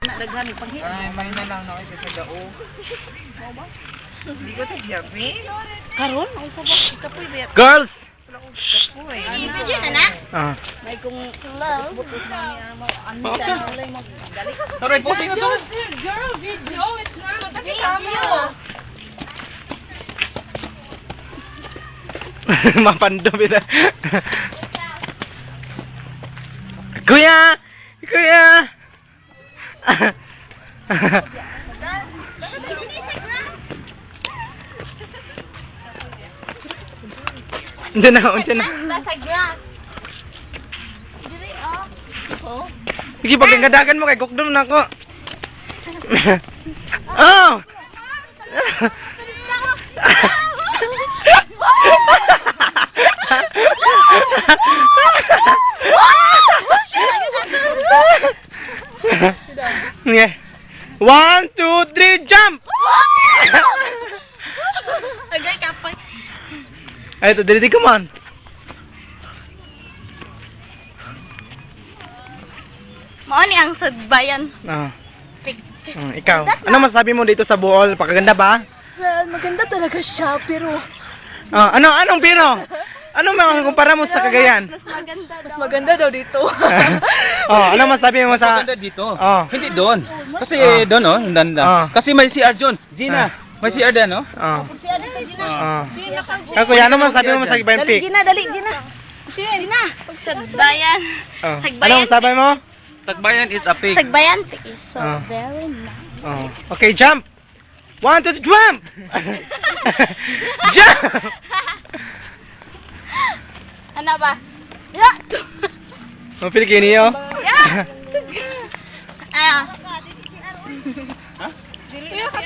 Daghan panghi. Ay, may na lang na ito sa dao. Hindi ko tagyabi. Karon ay sa bak kapoy bet. Girls! Kapoy. Video na na. Ah. May kung Hello. butos na niya mo ano siya ulay magdali. Taray, posting na to. Girl, video. It's not video. Mapandom ito. Kuya! Kuya! Diyan na, diyan na. Nasa grass. Dili, oh. Sige, pagkagadagan mo kay Kukdom na ako. Oh! Yeah. 1, 2, 3, jump! Agay kapoy. Ay, ito, dili, come on. Mao ni ang sagbayan. Ah. Ikaw, ano masabi mo dito sa Bohol? Pakaganda ba? Well, maganda talaga siya pero Anong biro? Ano mga kumpara mo sa Cagayan? Mas maganda mas daw. maganda daw dito. Ano masabi mo sa... Maganda dito. Oh. Hindi doon. Kasi Ah. doon, oh. Danda. Ah. Kasi may CR doon. Gina. May CR din, no? Oh. Siya dito, Gina. Oh. Gina ka. Kuya, ano masabi mo sa Gibayan Dali Peak? Gina, dali Gina. Gina. Sagbayan. Oh. Sagbayan. Ano masabi mo? Tagbayan is a pig. Sagbayan is so Ah. very nice. Oh. Okay, jump! 1, 2, 3, jump! Jump! Ano ba? Ya. Mapili kayo niyo? Ya. Ah. Ha? Kuya ka